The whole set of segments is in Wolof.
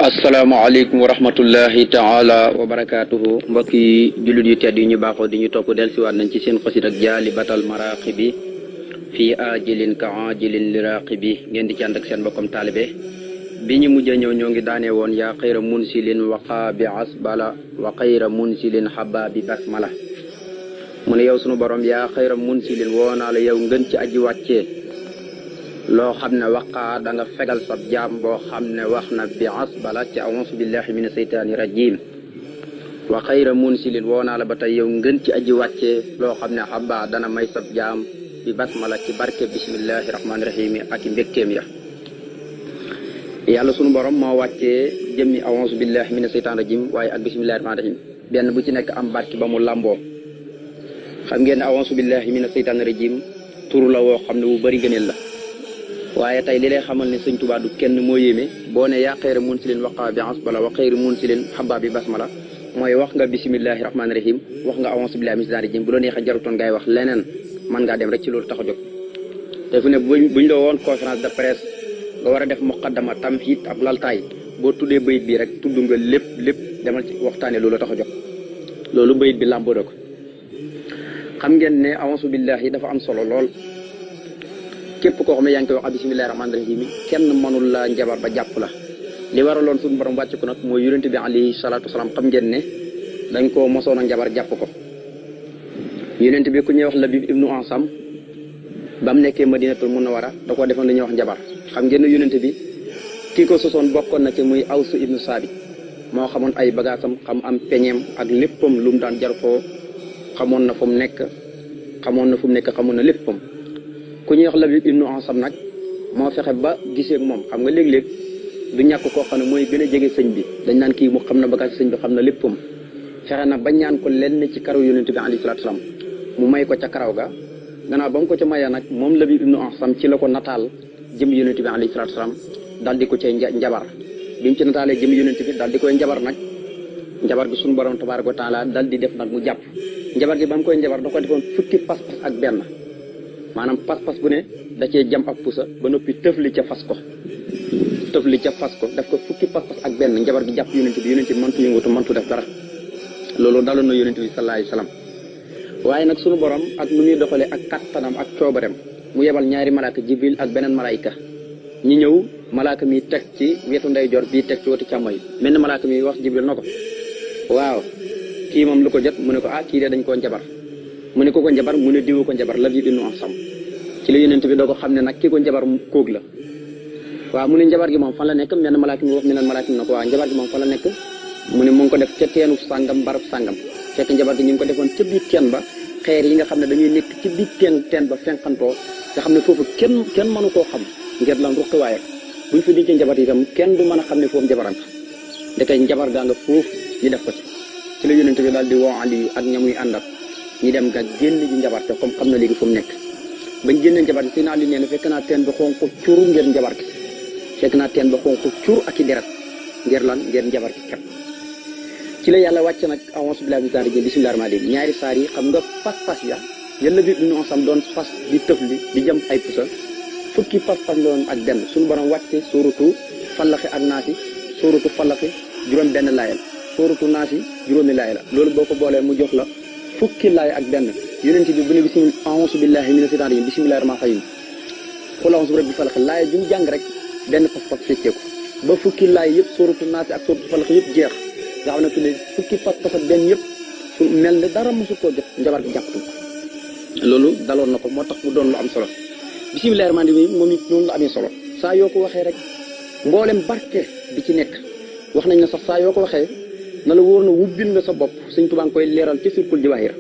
asalaamaaleykum wa rahmatullahi taala wa barakaatuhu mbokki jullit yu tedd yi ñu baaxoo di ñu topp dellusiwaat nañ ci seen xasit ak jaalibatal maraaqibi fii ajilin ka ajilin liraaqibi ngeen di ci ànd ak seen mbokkam taalibe bi ñu mujj a ñëw ñoo ngi daane woon yaa xayra munsilin waqaabi asbala wa xayra munsilin xabaabi basmala mu ne yow sunu borom yaa xayra munsilin woo naa la yow ngën ci aji wàccee loo xam ne waqaa da nga fegal sab jaam boo xam ne wax na bi asbala ci a'uuzu billahi mina seytaani rajim wa xayra munsilin woo naa la ba tey yow ngën ci aji wàccee loo xam ne xabaa dana may sab jaam bi basmala ci barke bismillahi rahmaani rahim ak i mbégteem ya yàlla sunu borom moo wàccee jëmmi a'uuzu billahi mina seytaani rajim waaye ak bismillahi rahmaani rahim benn bu ci nekk am barke ba mu lamboo xam ngeen ne a'uuzu billahi mina seytaani rajim tur la woo xam ne bu bari gëneel la waaye tey li lay xamal ne sëñ Tuubaa du kenn moo yéeme boo ne yaa xayra munsilin waqaa bi asbala wa xayra munsilin xabaa bi basmala mooy wax nga bisimillahi rahmaani rahim wax nga a'uuzu billahi mina seytaani rajim bu la neexee jarutoon ngay wax leneen mën ngaa dem rek ci loolu tax a jóg te fu ne buñ la woon conférence de presse nga war a def muqaddama tamhid ab laltaay boo tuddee bayit bi rek tudd nga lépp demal ci waxtaane loolu tax a jóg loolu bayit bi làmboo ko xam ngeen ne a'uuzu billahi dafa am solo lool képp koo xam ne yaa ngi koy wax bismillahi rahmaani rahim kenn mënul la njabar ba jàpp la li waraloon suñu borom wàcc ko nag mooy yonent bi alayhi salaatu wasalaam xam ngeen ne dañ koo mosoon a njabar jàpp ko yonent bi ku ñuy wax Labib ibnu Ansam ba mu nekkee Madinatul Munawwara da koo defoon li ñuy wax njabar xam ngeen ne yonent bi kii ko sosoon bokkoon na ci muy Awsu ibnu Saabit moo xamoon ay bagaasam xam am peñeem ak léppam lu mu daan jar koo xamoon na fu mu nekk xamoon na léppam ku ñuy wax Labib ibnu Ansam nag moo fexe ba gisee ak moom xam nga léeg-léeg du ñàkk koo xam ne mooy gën a jege sëñ bi dañ naan kii mu xam na bagage sëñ bi xam na léppam fexe na ba ñaan ko lenn ci karaw yonent bi alayhi salaatu salaam mu may ko ca karaw ga gannaaw ba mu ko ca mayee nag moom Labib ibnu Ansam ci la ko nataal jëm yonent bi alayhi salaatu salaam daal di ko cay njabar bi mu ci nataalee jëm yonent bi daal di koy njabar nag njabar gi suñu borom tabaaraka wa taala daal di def nag mu jàpp njabar gi ba mu koy njabar da ko defoon fukki pas-pas ak benn maanaam pas-pas bu ne da cee jam ak pusa ba noppi tëfli ca fas ko daf ko fukki pas-pas ak benn njabar gi jàpp yonent bi mëntu yëngatu mëntu def dara loolu daloon na yonent bi sallallahu alayhi wasallam waaye nag sunu borom ak nu muy doxalee ak kattanam ak coobarem mu yebal ñaari malaaka jibril ak beneen malaayika ñi ñëw malaaka mi teg ci wetu ndeyjoor bii teg ci wetu càmmoñ mel ni malaaka mi wax jibril na ko waaw kii moom lu ko jot mu ne ko kii de dañ koo njabar mu ne ko njabar mu ne diwu ko njabar Labib ibnu Ansam ci la yonent bi doo ko xam ne nag kii ko njabar kóog la waaw mu ne njabar gi moom fan la nekk menn malaaka mi wax meneen malaaka mi na ko waaw njabar gi moom fan la nekk mu ne mu ngi ko def ca teenu sàngam barab sàngam fekk njabar gi ñu ngi ko defoon ca biir teen ba xeer yi nga xam ne dañuy nekk ci biir teen ba fenqantoo nga xam ne foofu kenn mënu koo xam ngir lan ruqiwaay buñ fa dincee njabar itam kenn du mën a xam ne foofu njabaram ndekay njabar gaa nga foofu ñu def ko ci la yonent bi daal di woo Ali ak ñamuy àndat ñi dem nga génn ji njabar te comme xam na léegi fu mu nekk bañ génnee njabar gi si naa li nee na fekk naa teen ba xonq cur ngir njabar gi fekk naa teen ba xonq cur ak i deret ngir lan ngir njabar gi kat ci la yàlla wàcc nag a'uuzu billaahi mina shaytaani rajiim bismillaahi rahmaani rahiim ñaari saar yi xam nga pas-pas ya yàlla bi ibnu Ansam doon fas di tëfli di jëm ay pusa fukki pas-pas la woon ak benn suñu borom wàcce suuratu fallaxi ak naasi suuratu fallaxi juróom benn laayal suuratu naasi juróomi laay la loolu boo ko boolee mu jox la fukki laay ak benn yonent bi bu ne a'uuzu billaahi mina shaytaani rajiim bismillaahi rahmaani rahiim qul a'uuzu bi rabbil falaq laay ju mu jàng rek benn pas-pas fecceeku ba fukki laay yëpp suuratu naasi ak suuratu falaq yëpp jeex nga xam ne tuddee fukki pas-pas ak benn yëpp su mel ne dara mosu koo jot njabar gi jàppatu loolu daloon na ko moo tax mu doon lu am solo bismillaahi rahmaani rahiim moom it noonu la amee solo saa yoo ko waxee rek mboolem barke bi ci nekk wax nañ ne sax saa yoo ko waxee na la wóor na wubbil nga sa bopp Sëñ Tuubaa ngi koy leeral ci Sulkul Jawaahir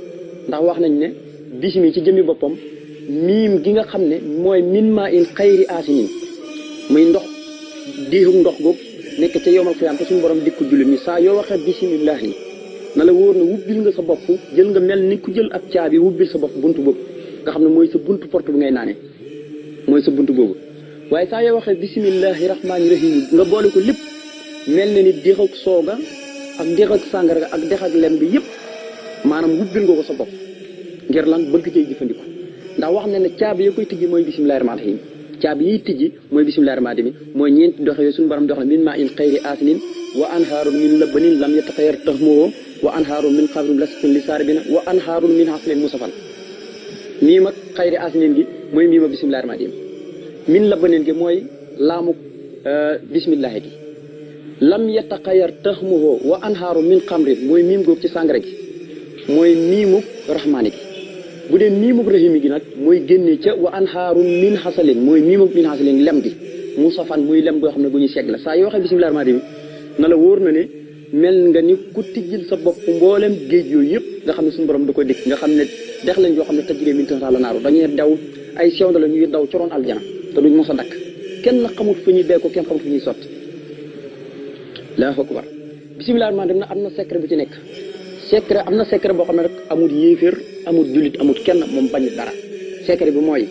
ndax wax nañ ne bismi ci jëmmi boppam miim gi nga xam ne mooy min maa in xayri aasinin muy ndox diixu ndox googu nekk ca yowmal xiyaam te suñu borom dikku jullit ñi saa yoo waxee bismillaahi na la wóor na wubbil nga sa bopp jël nga mel ni ku jël ab caabi wubbil sa bopp buntu boobu nga xam ne mooy sa buntu porte bi ngay naane mooy sa buntu boobu waaye saa yoo waxee bismillaahi rahmaani rahiim nga boole ko lépp mel na ni déx ak sooga ak dex ak sàngara ak dex ak lem bi yëpp maanaam wubbil nga ko sa bopp ngir lan bëgg cay jëfandiku ndax wax na ne caabi ya koy tijji mooy bismillaahi rahmaani rahiim caabi yiy tijji mooy bismillaahi rahmaani rahiim mooy ñeenti doxe yooyu suñu borom dox na min maa in xayri aasinin wa anhaarun min labanin lam yataxayyar tahmuhu wa anhaarun min xamrin lasatun li saaribina wa anhaarun min aslin musafan miim ak xayri asnin gi mooy miim ak bismillahi rahmaani rahim min labanin gi mooy laamu bismillahi gi lam yataxayyar tahmuhu wa anhaarun min xamrin mooy miim googu ci sàngara gi mooy miimu rahmaani gi bu dee miimu rahimi gi nag mooy génnee ca wa anhaarun min hasalin mooy miimu min hasalin lem gi musafan muy lem boo xam ne bu ñuy segg la saa yoo waxee bismillahi rahmaani rahim na la wóor na ne mel nga ni ku tijjil sa bopp mboolem géej yooyu yëpp nga xam ne suñu borom da ko dikk nga xam ne dex lañ yoo xam ne tajjiree min tahtihaa al-anhaaru dañuy daw ay sew la ñuy daw coroon aljana te duñ mos a dakk kenn xamut fu ñuy bee ko kenn xamut fu ñuy sotti Allahu akbar bismillahi rahmaani rahim na am na secret bu ci nekk secret am na secret boo xam ne rek amul yéeféer amul jullit amul kenn moom bañ dara secret bi mooy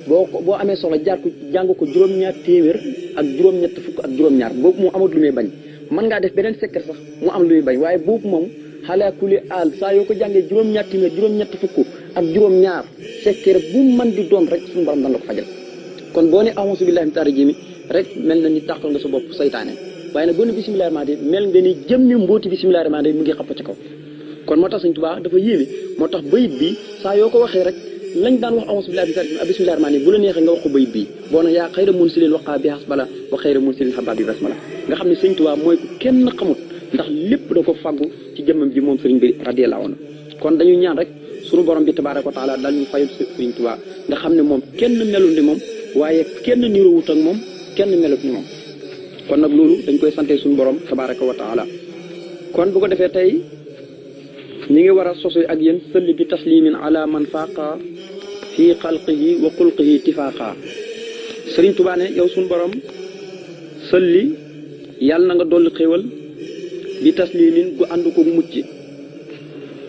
boo amee soxla jaar ko jàng ko juróom-ñaar téeméer ak juróom-ñett fukk ak juróom-ñaar boobu moom amul lu muy bañ mën ngaa def beneen secret sax mu am lu muy bañ waaye boobu moom xalaa kulli aal saa yoo ko jàngee juróom-ñaar téeméer juróom-ñett fukk ak juróom-ñaar secret bu mën di doon rek suñu borom dana la ko fajal kon boo ne a'uuzu billaahi mina shaytaani rajiim rek mel na ni tàqal nga sa bopp saytaane waaye nag boo ne bismillaahi rahmaani rahiim mel nga ni jëmmi mbooti bismillaahi rahmaani rahiim mu ngi xapp ci kaw kon moo tax Sëñ Tuubaa dafa yéeme moo tax bayit bi saa yoo ko waxee rek lañ daan wax a'uuzu billaahi bismillaahi rahmaani rahiim bu la neexee nga wax ko bayit bi boo na yaa xayra munsilin waqaa bi hasbala wa xayra munsilin xabaa bi basmala nga xam ne Sëñ Tuubaa mooy ku kenn xamut ndax lépp da ko faggu ci jëmmam ji moom sëriñ bi radiyallaahu anhu kon dañuy ñaan rek sunu borom bi tabaaraka wa taala daal ñu fayal Sëriñ Tuubaa nga xam ne moom kenn melul ni moom waaye kenn niroowut ak moom kenn melut ni moom kon nag loolu dañ koy sante suñu borom tabaaraka wa taala kon bu ko defee tey ñi ngi war a sosu ak yéen sëlli bi taslimin ala man faaqa fii xalqihi wa xulqihi tifaaqa Sëriñ Tuubaa ne yow suñu borom sëlli yàlla na nga dolli xéwal bi taslimin gu ànd ko mucc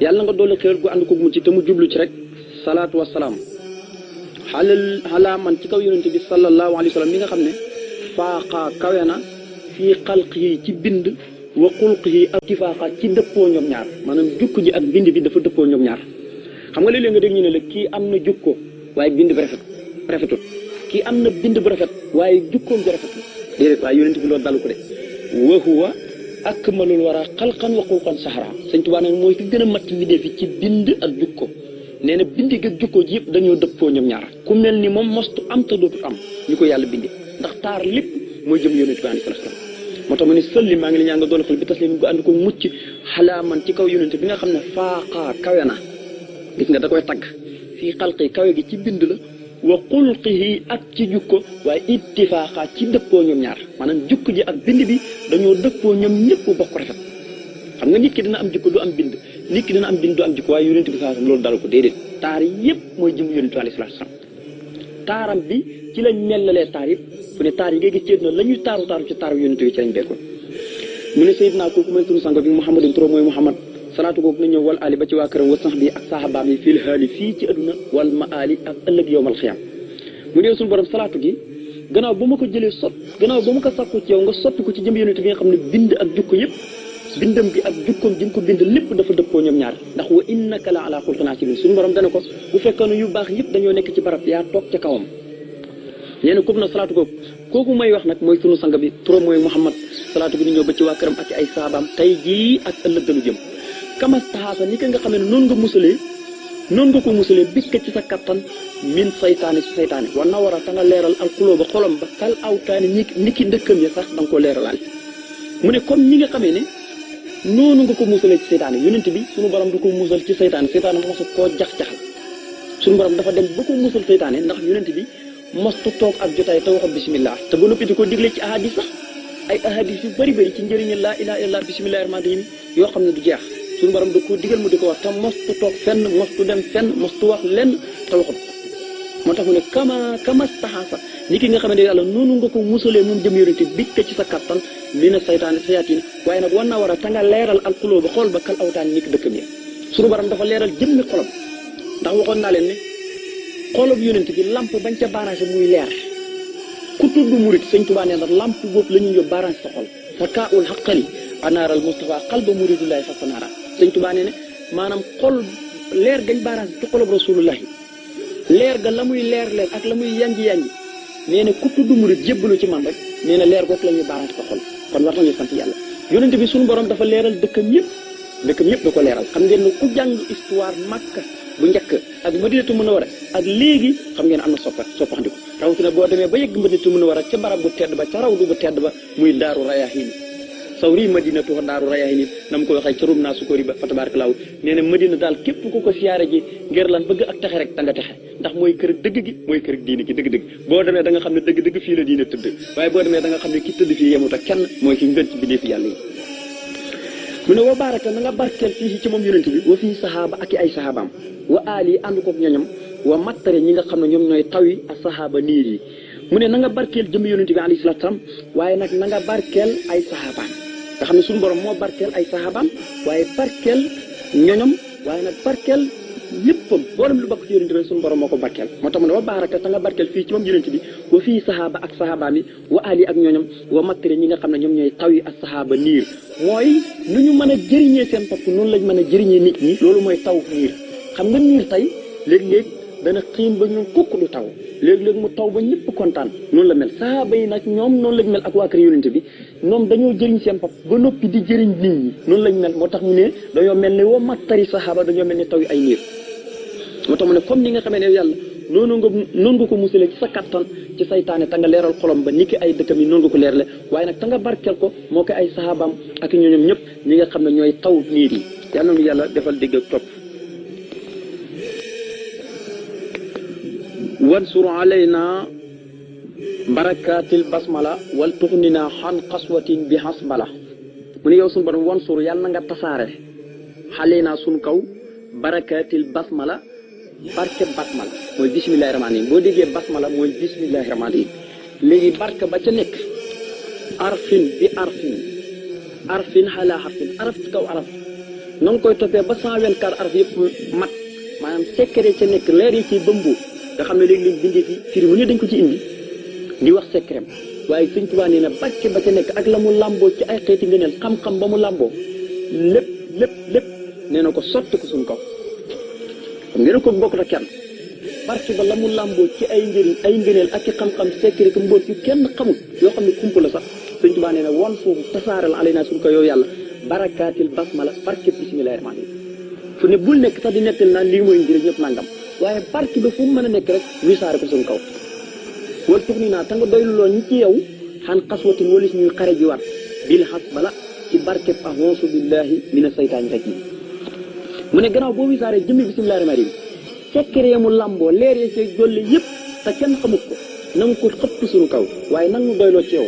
yàlla na nga dolli xéwal gu ànd ko mucc te mu jublu ci rek salaatu wasalaam xalaa man ci kaw yonente bi sallallahu alayhi wa sallam mi nga xam ne faaqa kawe na fii xalqihi ci bind wa xulqihi ak tifaaqa ci dëppoo ñoom ñaar maanaam jukk ji ak bind bi dafa dëppoo ñoom ñaar xam nga léeg-léeg nga dégg ñu ne la kii am na jukko waaye bind bi rafetut kii am na bind bu rafet waaye jukkoom bi rafetut déedéet waaye yonente bi loolu dalu ko de wa huwa akmalul wara xalqan wa xulqan sahra Sëñ Tuubaa ne mooy ki gën a mat mbindeef fi ci bind ak jukko nee na bind gi ak jukko ji yëpp dañoo dëppoo ñoom ñaar ku mel ni moom mostu am te dootul am ñu ko yàlla bindee ndax taar lépp mooy jëm yonent bi alayhi salaam moo tax mu ne sëlli maa ngi la ñaan nga doon xel bi taslim gu ànd ko mucc xalaa man ci kaw yonent bi nga xam ne faaqaa kawe na gis nga da koy tagg fii xalqi kawe gi ci bind la wa xulqihi ak ci jukko waaye ittifaaqa ci dëppoo ñoom ñaar maanaam jukko ji ak bind bi dañoo dëppoo ñoom ñëpp bokk rafet xam nga nit ki dina am jukko du am bind nit ki dina am bind du am jukko waaye yonent bi saa loolu dalu ko déedéet taar yëpp mooy jëm yonent bi alayhi salaam taaram bi ci lañ mellalee taar yëpp fu ne taar yi ngay gis ci na la ñuy taaru ci taaru yonent bi ci lañ bekkoon mu ne Seydina kooku mooy turu sang bi Muhammadin turo mooy Muhammad salaatu kooku na ñëw wal ali ba ci waa këram wa sax bi ak saxabaam yi fil haali fii ci adduna wal ma ali ak ëllëg yowmal xiyaam mu ne suñu borom salaatu gi gannaaw ba ma ko jëlee gannaaw ba ma ko sàkku ci yow nga sotti ko ci jëm yonent bi nga xam ne bind ak jukko yëpp bindam gi ak jukkoom ji nga ko bind lépp dafa dëppoo ñoom ñaar ndax wa innaka la ala xulqin aziim suñu borom dana ko bu fekkoon yu baax yëpp dañoo nekk ci barab yaa toog ca kawam nee na kooku nag salaatu kooku may wax nag mooy sunu sang bi turam mooy Muhammad salaatu gi di ñëw ba ci waa këram ak ay saabaam tey jii ak ëllëg dalu jëm kamas taxaasa ni ka nga xam ne noonu nga ko musalee bikka ci sa kattan min saytaane ci saytaane war na war a ta nga leeral alxulóoba xolam ba kal awtaani ni ki ndëkkam ya sax da nga koo leeralaale mu ne comme ñi nga xamee ne noonu nga ko musalee ci saytaane yonent bi suñu borom du ko musal ci saytaane mosu koo jax-jaxal suñu borom dafa dem ba ko musal saytaane ndax yonent bi mostu toog ak jotaay te waxoon bismillah te ba noppi di ko digle ci ahadis sax ay ahadis yu bëri ci njëriñu laa ilaaha illallaah bismillaahi rahmaani rahiim yoo xam ne du jeex suñu borom da koo digal mu di ko wax te mostu toog fenn mostu dem fenn mostu wax lenn te waxut moo tax mu ne kamas taxaasa ni ki nga xam ne yàlla noonu nga ko musalee moom jëm yonent bi ka ci sa kattan mina saytaane sayaatiin waaye nag war naa war a ta nga leeral alxulóoba xool ba kal awtaan ni ki dëkkam yi suñu borom dafa leeral jëmmi xolam ndax waxoon naa leen ne xolub yonent bi lamp bañ ca barrage muy leer ku tudd murit Sëñ Tuubaa nee na lamp boobu la ñuy yóbbu barrage sa xol fa kaa ul xaqali anaaral Mustafa xalba muridullahi fa sanaara Sëñ Tuubaa nee ne maanaam xol leer gañ barrage ci xolub rasulullahi leer ga la muy leer ak la muy yanji nee na ku tudd murit jébbalu ci man rek nee na leer googu la ñuy barrage sa xol kon war nañu sant yàlla yonent bi suñu borom dafa leeral dëkkam yëpp da ko leeral. xam ngeen ne ku jàng histoire Makka bu njëkk ak Madinatu Munawwara ak léegi xam ngeen am na soppaxndiku rawatina boo demee ba yegg Madinatu Munawwara ca barab bu tedd ba ca rawdu bu tedd ba muy daaru rayahin sawri madinatu daaru rayahin nam ko waxee ca rum naa sukóori ba fa tabarakallahu nee na Madina daal képp ku ko siyaare ji ngir lan bëgg ak texe rek da nga texe ndax mooy kër dëgg gi mooy kër diine gi dëgg-dëgg boo demee da nga xam ne dëgg-dëgg fii la diine tëdd waaye boo demee da nga xam ne ki tëdd fii yemut ak kenn mooy ki ngën ci bindee fi yàlla yi mu ne wa baraka na nga barkeel fii ci moom yonent bi wa fii sahaaba ak i ay sahabaam wa aali ànd kook ñoñam wa mattare ñi nga xam ne ñoom ñooy taw yi ak sahaaba niir yi mu ne na nga barkeel jëm yonent bi alayhi salaatu salaam waaye nag na nga barkeel ay sahabaam nga xam ne suñu borom moo barkeel ay sahabaam waaye barkeel ñoñam waaye nag barkeel léppam boolem lu bokk ci yonent bi suñu borom moo ko barkeel moo tax mu ne wa baraka ta nga barkeel fii ci moom yonent bi wa fii sahaaba ak sahabaam yi wa aali ak ñoñam wa mattare ñi nga xam ne ñoom ñooy taw yi ak sahaaba niir mooy nu ñu mën a jëriñee seen bopp noonu lañ mën a jëriñee nit ñi loolu mooy taw niir xam nga niir tey léeg-léeg dana xiin ba ñu kukk du taw léeg-léeg mu taw ba ñëpp kontaan noonu la mel sahaaba yi nag ñoom noonu lañ mel ak waa kër yonent bi ñoom dañoo jëriñ seen bopp ba noppi di jëriñ nit ñi noonu lañ mel moo tax mu ne dañoo mel ne wa mattari sahaaba dañoo mel ne taw yi ay niir moo tax mu ne comme ni nga xamee ne yàlla noonu nga ko musale ci sa kattan ci saytaane ta nga leeral xolom ba ni ki ay dëkkam yi noonu nga ko leerale waaye nag ta nga barkeel ko moo ko ay sahabaam ak ñooñom ñëpp ñi nga xam ne ñooy taw niir yi yàlla na yàlla defal dégg ak topp wansur alayna barakatil basmala wal tuxnina xan xaswatin bi hasbala mu ne yow suñu borom wansur yàlla na nga tasaare xale naa suñu kaw barakatil basmala barke basmala mooy bismillahi rahmaani rahim boo déggee basmala mooy bismillahi rahmaani rahim léegi barke ba ca nekk arfin bi arfin xalaa arfin araf ci kaw araf na nga koy toppee ba 124 araf yëpp mat maanaam secret ca nekk leer yi ci bëmbu nga xam ne léegi-léegi bindee fi firi mu ne dañ ko ci indi di wax secret waaye Sëñ Tuubaa nee na barke ba ca nekk ak la mu làmboo ci ay xeeti ngëneel xam-xam ba mu làmboo lépp nee na ko sotti ko suñu kaw xam ngeen ko bokk na kenn barke ba la mu làmboo ci ay njëriñ ay ngëneel ak i xam-xam secret ko mbóot yu kenn xamul yoo xam ne kump la sax Sëñ Tuubaa nee na wan foofu tasaaral alay naa suñu ko yow yàlla barakaatil basmala barke bismillahi rahmaani rahim fu ne bul nekk sax di nettal naan lii mooy njëriñ ñëpp nangam waaye barke ba fu mu mën a nekk rek wisaare ko suñu kaw wal tux ni naa ta nga doylu loo ñi ci yow xan xaswatin walis ñuy xare ji waat bil xas bala ci barkeb a'uuzu billahi mina saytaani rajim mu ne gannaaw boo wisaaree jëmmi bismillahi rahmaani rahim secret mu lamboo leer yi ci dolli yëpp te kenn xamut ko na nga ko xëpp suñu kaw waaye nag ñu doyloo ci yow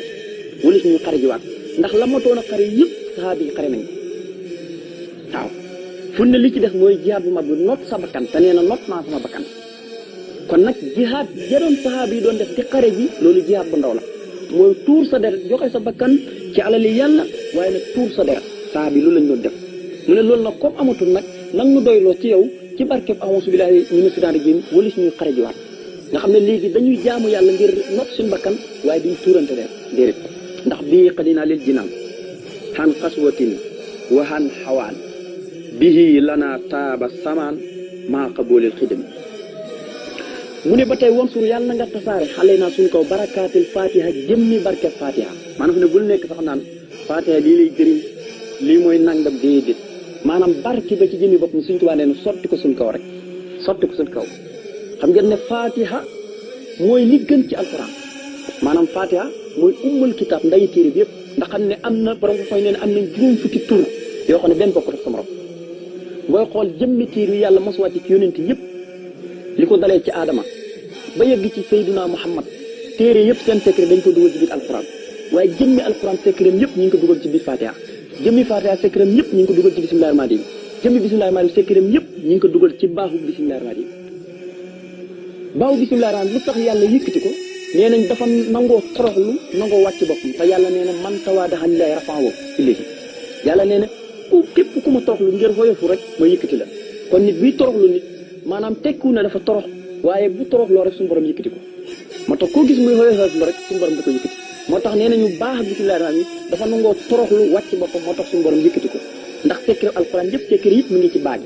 walis ñuy xare ji waat ndax la matoon a xare yëpp saxaaba yi xare nañ ko waaw fu ne li ci def mooy jihaad bu mag bi noot sa bakkan te nee na noot naa sama bakkan kon nag jihaad jaroon saxaaba yi doon def di xare ji loolu jihaad bu ndaw la mooy tuur sa deret joxe sa bakkan ci alali yàlla waaye nag tuur sa deret saxaaba yi loolu lañ doon def mu ne loolu nag comme amatul nag nag ñu doyloo ci yow ci barkeb a'uuzu billaahi mina shaytaani rajiim wala suñuy xare ji waat nga xam ne léegi dañuy jaamu yàlla ngir not suñu bakkan waaye duñ tuurante deret déedéet ndax bii xadinaa lil jinaan xan xaswatin wa xan xawaan bihi lana taaba samaan maa qaboolil xidam mu ne ba tey wansur yàlla na nga tasaare xale naa suñu kaw barakaatil fatiha jëmmi barke fatiha maanaam ne bul nekk sax naan fatiha lii lay jëriñ lii mooy nangam déedéet maanaam barke ba ci jëmmi bopp mi suñ tubaa nee na sotti ko suñ kaw rek sotti ko suñ kaw xam ngeen ne fatiha mooy li gën ci alquran maanaam fatiha mooy ummul kitaab ndayi téere bi yëpp ndax xam ne am na borom ko fay nee na am na juróom fukki tur yoo xam ne benn bokk def sama rob booy xool jëmmi téere yi yàlla mos wàcc ci yonent yëpp li ko dalee ci aadama ba yegg ci sayduna muhammad téere yëpp seen secret dañ ko dugal ci biir alquran waaye jëmmi alquran secret yëpp ñu ngi ko dugal ci biir fatiha jëmmi fatiha secret yëpp ñu ngi ko dugal ci bismillahi rahmaani rahim jëmmi bismillahi rahmaani rahim secret yëpp ñu ngi ko dugal ci baaxu bismillahi rahmaani rahim baaxu bismillahi rahmaani lu tax yàlla yëkkati ko nee nañ dafa nangoo toroxlu nangoo wàcc boppam te yàlla nee na man tawaada'a lillaahi rafa'ahu ilayhi yàlla nee na ku képp ku ma toroxlu ngir woyofu rek ma yëkkati la kon nit biy toroxlu nit maanaam tekkiwu na dafa torox waaye bu toroxloo rek suñu borom yëkkati ko moo tax koo gis muy woyofu rek suñu borom da ko yëkkati moo tax nee nañu baax bismillahi rahmaani rahim dafa nangoo toroxlu wàcc boppam moo tax suñu borom yëkkati ko ndax secret alquran yëpp secret yëpp mu ngi ci baag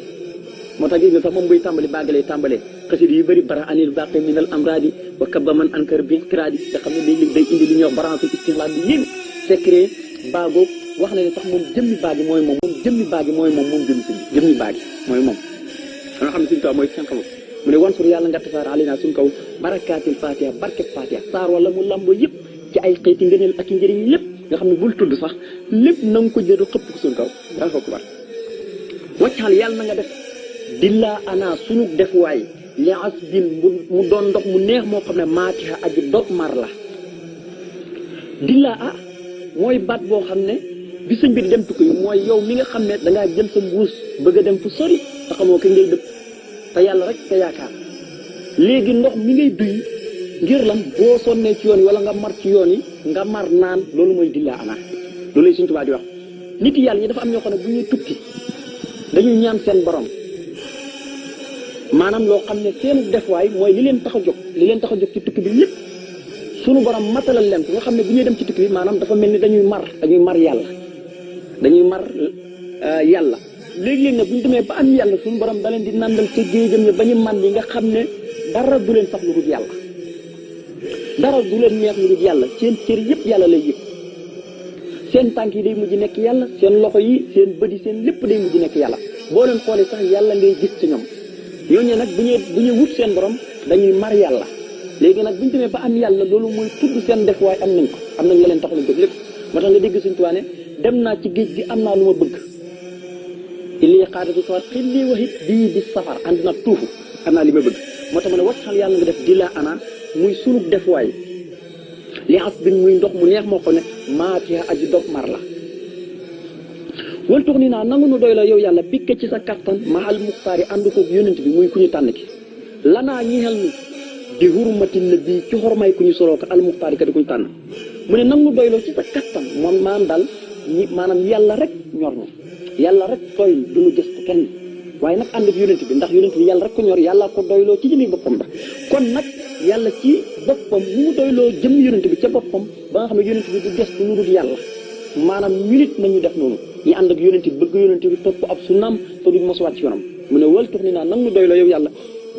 moo tax gis nga sax moom buy tàmbali baagalay tàmbalee xasida yu bëri bara anil baqi minal amradi wa kabba man ankar bi kradi nga xam ne léegi day indi li ñuy wax barantul istixlaal bi yéen secret baagoog wax na ne sax moom jëmmi baagi mooy moom jëmmi baagi mooy moom jëmmi sëñ bi jëmmi baagi mooy moom nga xam ne suñu kaw mooy seen xamul mu ne wan sur yàlla nga tasaar alina suñu kaw barakaatil fatiha barkeb fatiha saar wala mu lamboo yëpp ci ay xeeti ngëneel ak i njëriñ lépp nga xam ne bul tudd sax lépp na nga ko jël xëpp ko suñu kaw daal foofu bar waccaxal yàlla na nga def dillaa ana sunu def waay li as bin mu doon ndox mu neex moo xam ne maatiha aji dog mar la dillaa mooy baat boo xam ne bi sëñ bi di dem tukki mooy yow mi nga xam ne dangaa jël sa mbuus bëgg a dem fu sori te xamoo ki ngay dëpp te yàlla rek te yaakaar léegi ndox mi ngay duy ngir lan boo sonnee ci yoon yi wala nga mar ci yoon yi nga mar naan loolu mooy dillaa ana loolu lay Sëñ Tuubaa di wax nit yàlla ñi dafa am ñoo xam ne bu ñuy tukki dañuy ñaan seen borom maanaam loo xam ne seen defuwaay mooy li leen tax a jóg ci tukki bi lépp sunu borom matalal leen ko nga xam ne bu ñuy dem ci tukki bi maanaam dafa mel ni dañuy mar yàlla yàlla léegi-léegi nag bu ñu demee ba am yàlla suñu borom da leen di nandal ca géejam ne ba ñu man yi nga xam ne dara du leen sax lu dul yàlla dara du leen neex lu dul yàlla seen cër yëpp yàlla lay yëg seen tànk yi day mujj nekk yàlla seen loxo yi seen bët yi seen lépp day mujj nekk yàlla boo leen xoolee sax yàlla ngay gis ci ñoom ñooñu nag bu ñuy wut seen borom dañuy mar yàlla léegi nag bu ñu demee ba am yàlla loolu mooy tudd seen def waaye am nañ ko am nañ la leen tax la jóg lépp moo tax nga dégg Sëñ Tuubaa ne dem naa ci géej gi am naa lu ma bëgg ilii xaadatu sawar xilli waxit bii di safar ànd na tuufu am naa li ma bëgg moo tax ma ne waccal yàlla nga def di la ana muy sunu def waay li as bin muy ndox mu neex moo xam ne maatiha aji dog mar la wal tux ni naa nangu nu doy la yow yàlla bikke ci sa kattan mahal muxtaar yi ànd koog yonent bi muy ku ñu tànn ki lanaa ñeexel nu di hurmatin na bii ci xormay ku ñu soloo ko al muxtaar yi ka di ku ñu tànn mu ne nangu doyloo ci sa kattan moom maanaam daal maanaam yàlla rek ñor na yàlla rek doy du ñu gëstu kenn waaye nag ànd ak yonent bi ndax yonent bi yàlla rek ko ñor yàlla ko doyloo ci jëmi boppam ba kon nag yàlla ci boppam mu mu doyloo jëm yonent bi ca boppam ba nga xam ne yonent bi du gëstu lu dul yàlla maanaam ñu nit nañu def noonu ñu ànd ak yonent bi bëgg yonent bi topp ab sunnaam te duñ mos waat ci yoonam mu ne wal tux ni naa nag nu doyloo yow yàlla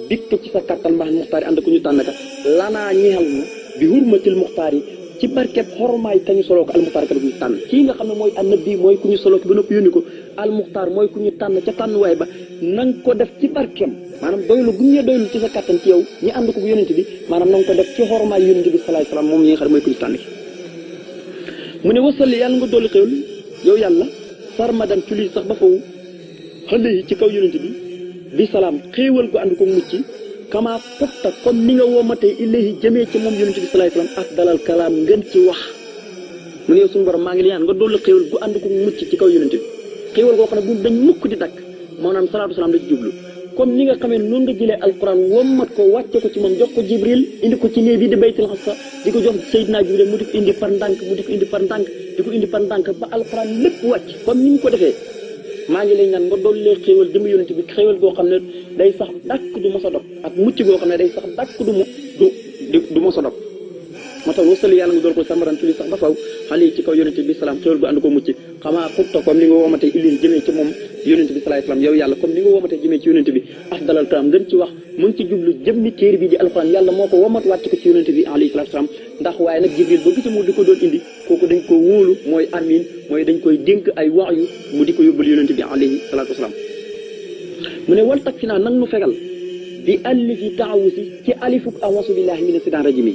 dikk ci sa kattan mbaax muxtaar yi ànd ku ñu tànn ka lanaa ñeexal na bi hurmatil muxtaar yi ci barkeb xormaay kañu soloo ko almuxtaar ka du ñu tànn kii nga xam ne mooy annabi mooy ku ñu soloo ko ba noppi yónni ko almuxtaar mooy ku ñu tànn ca tànnuwaay ba nang ko def ci barkeem maanaam doylu bu ñu doylu ci sa kattan ci yow ñi ànd ko bu yónent bi maanaam nanga ko def ci xormaay yónent bi salaay salaam moom ñi nga xam ne mooy ku ñu tànn ki mu ne wasalli yàlla nga dolli xéwal yow yàlla sarmadan ci lii sax ba faw xale yi ci kaw yónent bi salaam xéewal gu ànd ko mucc kama potta comme ni nga womatee ilayhi jëmee ci moom yonent bi salaay salaam ak dalal kalaam ngeen ci wax mu ne yow suñu borom maa ngi ñaan nga dolli xéewal gu ànd ko mucc ci kaw yonent bi xéewal goo xam ne bu dañ mukk di dakk maanaam salaatu salaam la ci jublu comme ni nga xamee noonu nga jëlee alquran womat ko wàcce ko ci moom jox ko jibril indi ko ci néeg bi di baytul xasa di ko jox Seydina Jibril mu di ko indi par ndànk di ko indi par ndànk ba alquran lépp wàcc comme ni ñu ko defee maa ngi lay ñaan nga dollee xéewal jëm yonent bi xéewal goo xam ne day sax dàkk du mos a dog ak mucc goo xam ne day sax dàkk du mos a dog moo tax wasali yàlla nga dool ko samaran tuli sax ba faw xale yi ci kaw yonent bi salaam xéewal gu ànd ko mucc xamaa xutta comme ni nga womatee ilin jëmee ci moom yonent bi salaay salaam yow yàlla comme ni nga womatee jëmee ci yonent bi afdalal kalam ngeen ci wax mu ngi ci jublu jëmmi téere bi di alxuraan yàlla moo ko womat wàcc ko ci yonent bi alayhi salaatu salaam ndax waaye nag jibril ba gisa mu di ko doon indi kooku dañ ko wóolu mooy amin mooy dañ koy dénk ay wax yu mu di ko yóbbal yonent bi alayhi salaatu wasalaam mu ne wal tak fi naa nag nu fegal bi alifi taawusi ci alifuk awasu billahi mina seytaan rajim yi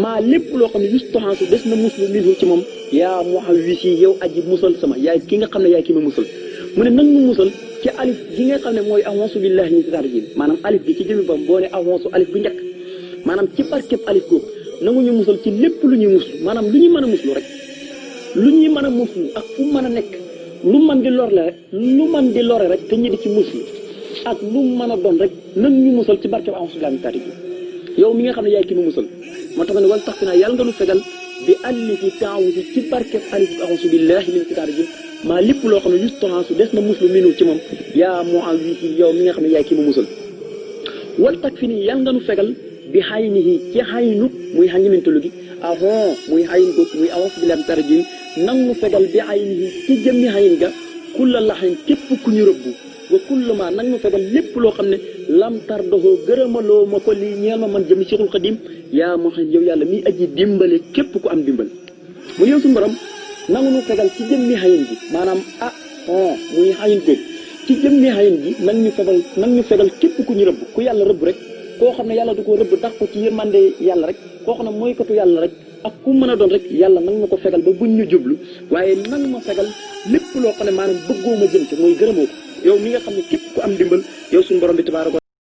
maa lépp loo xam ne yustoxansu des na muslu minhu ci moom yaa muhawwisi yow aji musal sama yaay ki nga xam ne yaay ki ma musal mu ne nag mu musal ci alif gi nga xam ne mooy awasu billahi mina seytaan rajim maanaam alif gi ci jëmi bam boo ne awasu alif bu njëkk maanaam ci barkeb alif googu nangu ñu musal ci lépp lu ñuy muslu maanaam lu ñu mën a muslu rek lu ñuy mën a muslu ak fu mën a nekk lu man di lor la rek lu man di lore rek te ñu di ci muslu ak lu mën a doon rek nang ñu musal ci barkeb awasu billahi mina seytaan rajim yow mi nga xam ne yaay ki ma musal moo tax ne wala tax fi naa yàlla nga nu fegal bi alifi taawusi ci barkeb alif aousu billahi min seytaan rajim maa lépp loo xam ne yustoxansu des na muslu minu ci moom yaa moo am wii si yow mi nga xam ne yaay ki ma musal wal tak fi nii yàlla nga nu fegal bi xay nihi ci xaynu muy xañimintalu gi ahon muy xayin ko muy aousu billahi min seytaan rajim nang nu fegal bi xay nihi ci jëmmi xayin ga kulla laxin képp ku ñu rëbbu wa kullu ma nag nu fegal lépp loo xam ne lam tar doxoo gërëmaloo ma ko lii ñeel ma man jëmi Cheikhul Khadim yaa moo xam yow yàlla mi aji dimbale képp ku am dimbal mu yow suñu borom nangu nu fegal ci jëmmi xayin ji maanaam muy xayin góob ci jëmmi xayin ji nag ñu fegal képp ku ñu rëbb ku yàlla rëbb rek koo xam ne yàlla du ko rëbb ndax ko ci yërmande yàlla rek koo xam ne mooy katu yàlla rek ak ku mën a doon rek yàlla nag ma ko fegal ba buñ ñu jublu waaye nag ma fegal lépp loo xam ne maanaam bëggoo ma jëm ci mooy gërëmoo ko yow mi nga xam ne képp ku am ndimbal yow suñu borom bi tabaaraka